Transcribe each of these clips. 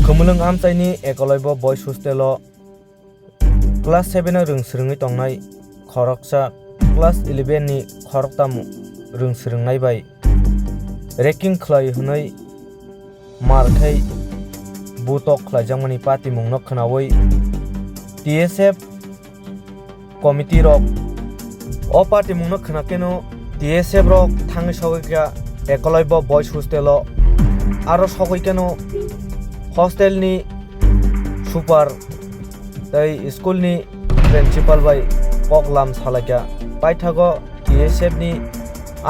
khumulwng amchaini Eklavya boys hostel class 7 o rungsrungui tongnai khoroksa class 11 ni khoroktamu rungsrungnai bai ranking khlai hunai markhai butok khlaijangmani Patimung no khnawi TSF committee rok o Patimung no khnakeno TSF rok thangi sawika Eklavya boys hostel aro sawikeno hostel ni super tai school ni principal bai poklam salaka paithago TSF ni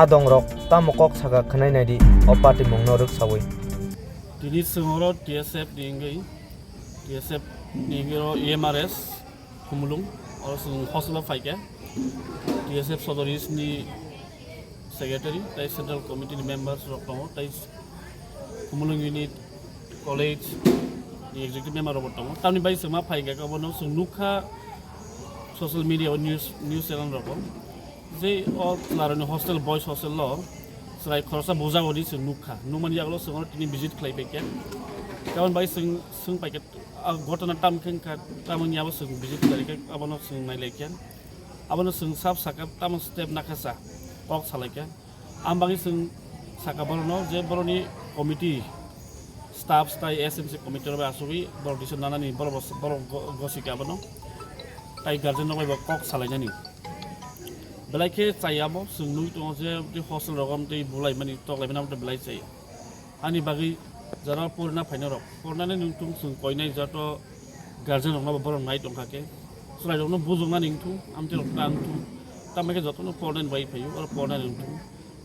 adong rok tamokok saga khnai naidi o Patimung no ruksawi tini sengoro TSF dingai TSF nigero EMRS khumulwng or hostel faika TSF sodoris ni secretary tai central committee members rok tongo tai khumulwng unit college ni executive member rok tongo tamni bai sema faika ka bono sungnuka social media news channel rok je o laroni hostel boys hostel lo srai khorsa bojakgwi sungnuka numani aglo sungor tini visit khlai peke kawan bai sung paike gotona tam khengka tamang yabo sung visit khlai ke abono sung nai lekyan abono sung sap saka tam step nakasa kok salaika ambangi sung saka borono je boroni committee staff stai SMC committee ba asuri bor dison nanani bor gosika abono tai garden no ba kok salainani belai chayamo sung nui to je hostel rogam tei bulai mani toklai banam te belai chai ani bagi jara purna phaina rok purna ne nungtung sung koinai jato garden rok na bor nai tongkhake srai rok no bujungna ningtu amte rok tang tu tamake joto no purna bai phayu or purna ningtu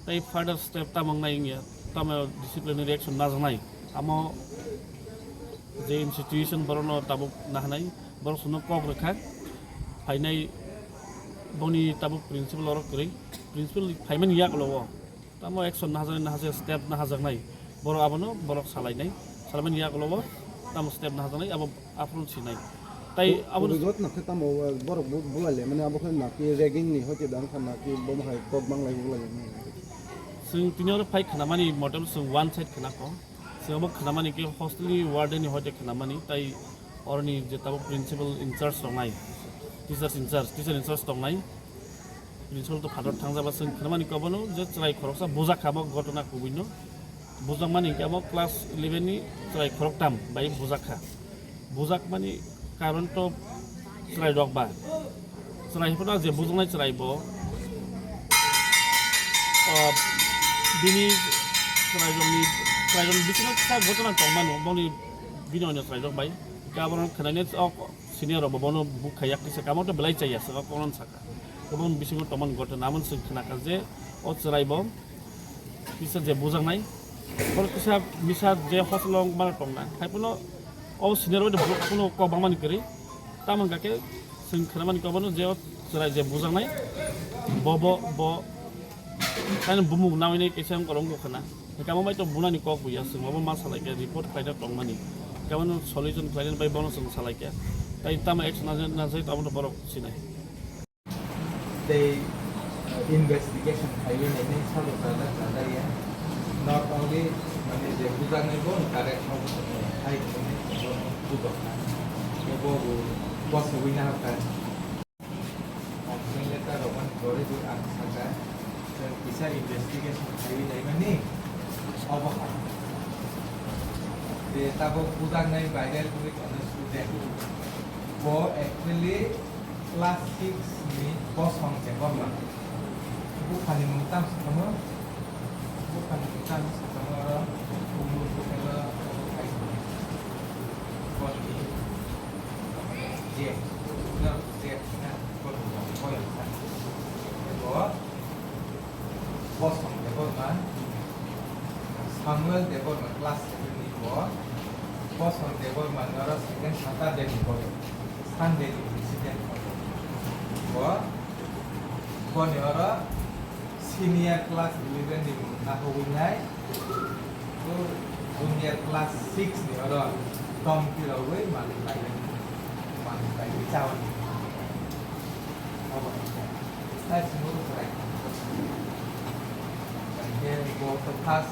tai further step tamang nai ngia tama disciplinary action na janai amo je institution borono tabuk nahnai bor suno kok rekha phainai boni tabuk principal or kri principal phaiman yak lowo tamo action na hajar step na hajar nai boro abono borok salai nai salman yak lowo tamo step na hajar nai abo apron sinai tai abo jot na khata mo borok bulale mane abo khan na ki ragging ni hote dan khan na ki bom hai tok banglai bulale sung tinor phai khanamani model sung one side khana ko sung abo khanamani ke hostel ni warden ni hote khanamani tai orni je tabuk principal in charge tongnai teacher in charge tongnai principal to phator thangjaba sung khanamani kobono je chrai khoroksa bojak khabo gotona kubino bojak mani ke abo class 11 ni chrai khoroktam bai bojak mani karon to chrai rokba chrai hona je bojongnai chrai bo bini chrai rok bisino sa gotona tongmano boni bino ne chrai rok bai kabono khanane senior ro bono bukhayak se kamoto belai chaya sa konon saka kobon bisingo tomon goto namon sing khnaka je o chrai bo bisa je bojak nai bor kisa misa je hoslong mar tongna haipuno o senior ro kuno ko bangmani kri tamang gake sing khanamani kobono je chrai je bojak nai bo kan bumuk nawai nei kesam korong ko khana kamo mai to bunani kok buya sing mo ma salai ke report khaida tongmani kawan solution kalian bai bonus sing salai ke tai tama action na sai tamu borok sinai they investigation highway ini selalu ada ya not only mane je bukan nego correct mau hai ini bukan nego bos wina kan maksudnya kita roman gore itu angsa dan bisa investigation highway ini apa de tabo bukan nai viral public on student वो actually class 6 ni bos hong jengom lah bukan mutam sama umur kita bos ni je na bos hong jengom man Samuel Debor man class 7 ni bos hong Debor man orang second Saturday ni Sunday incident ko ni ora senior class 11 ni nahuinai to junior class 6 ni ora tom kirawai man tai chawan apa that's more right and then go to pass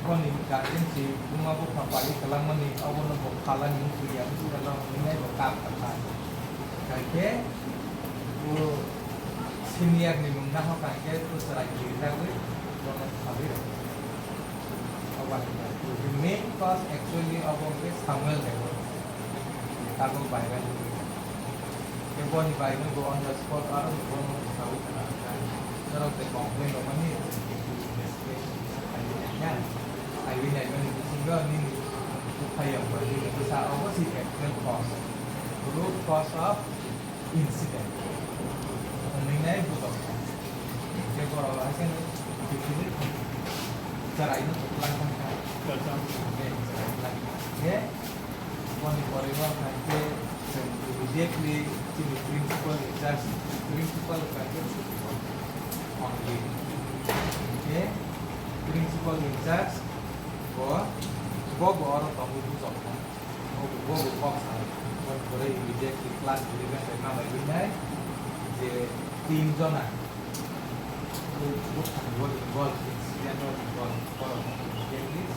Koni garden si bunga bu kapali kalang mani awon bu kalang yung kuya bu kalang ini bu kap kap. Kaya bu senior ni mungkin ho kaya tu serai kita bu jangan khawi. Awan the main cause actually awon ke samuel level. Tahu bayar. Yang pun bayar go on the spot orang go khawi kan. Kalau te komplain lo mani nya ai bên này mình single ni thay ở bởi vì cái sao có gì cả nên cause root cause of incident mình này buat apa cái kalau lah kan dipilih cara ini langsung kan ya koni korewa nanti immediately to the principal charge principal kan only okay principal in charge go orang tahu itu sama go box kan boleh immediately class dilihat dari nama ini je team zona bukan involved dia not involved kalau immediately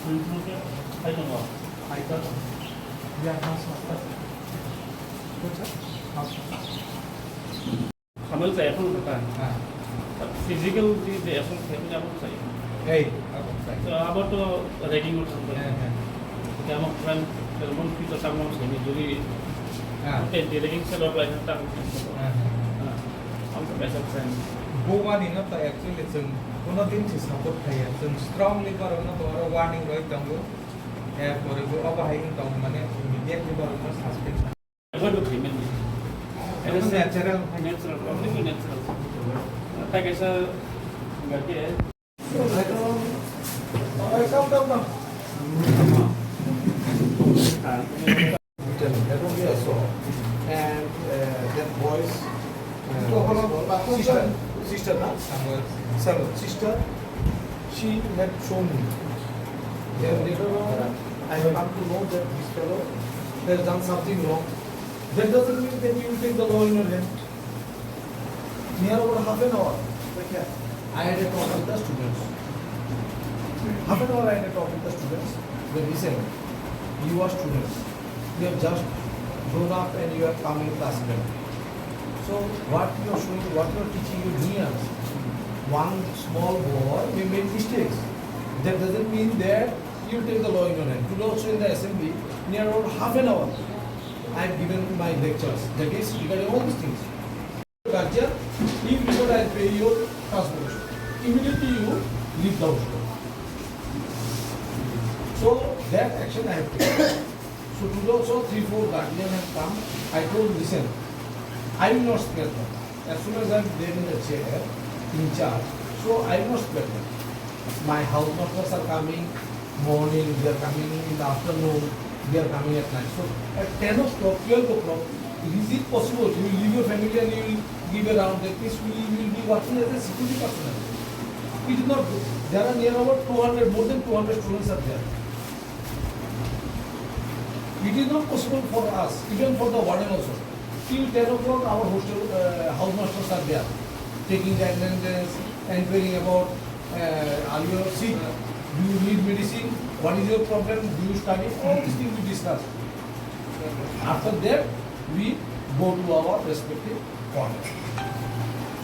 Principal ke I don't know. dia masuk betul Kamu saya pun bukan. Physical di dia pun saya punya pun saya. Apa tu ragging atau apa? Kita mau kan kalau kita sama sini jadi di ragging saya boleh tentang. Kamu biasa kan. Bukan ini tu actually seng, kono din si support kaya seng strongly baru na baru warning roy tanggu. Baru apa haing tang mana immediately baru na suspend. Apa tu krimen? Itu natural. Problem itu natural. Tak kisah enggak dia. Come. And that boy's sister, sister, she had shown me. Then later on, I come to know that this fellow has done something wrong. That doesn't mean that you take the law in your hand. Near over half an hour, I had a talk with the students. Half an hour I had a talk with the students. They listen, you are students. You have just grown up and you are coming classmate. So what you are showing, what you are teaching your juniors, one small boy may make mistakes. That doesn't mean that you take the law in your hand. Today also in the assembly, near around half an hour, I have given my lectures. That is regarding all these things. Guardian, if you I pay your transportation, immediately you leave the house. So that action I have taken. So today also 3-4 guardians have come. I told, listen, I will not spare them. As soon as I am there in the chair, in charge, so I will not spare them. My house workers are coming morning, they are coming in the afternoon, they are coming at night. So at 10 o'clock, 12 o'clock, is it possible you will leave your family and you will give around that means you will be working as a security personnel? It is not good. There are near about 200, more than 200 students are there. It is not possible for us, even for the warden also. Till 10 o'clock, our hostel house masters are there, taking the attendance, inquiring about are you sick, do you need medicine, what is your problem, do you study, all these things we discuss. After that, we go to our respective corners.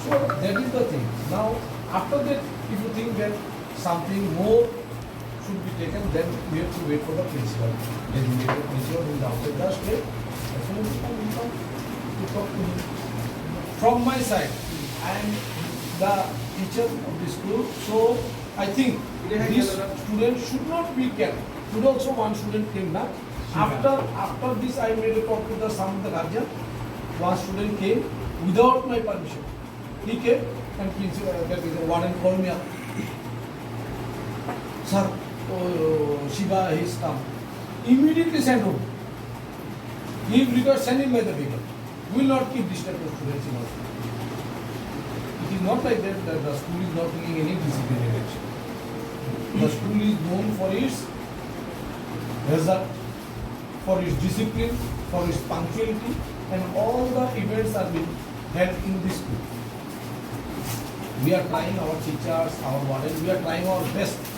So that is the thing. Now, after that, if you think that something more should be taken, then we have to wait for the principal. Then we the principal will outside the state. As soon as we come to talk to him. From my side, I am the teacher of the school, so I think this student should not be kept. Today also one student came back. After this, I made a talk with some of the guardian. One student came without my permission. He came and the warden called me up. Sir, Shiva has come. Immediately send home. If required, send him by the vehicle. We will not keep this type of students in our school. It is not like that the school is not taking any disciplinary action. The school is known for its result, for its discipline, for its punctuality, and all the events are being held in this school. We are trying, our teachers, our warden, we are trying our best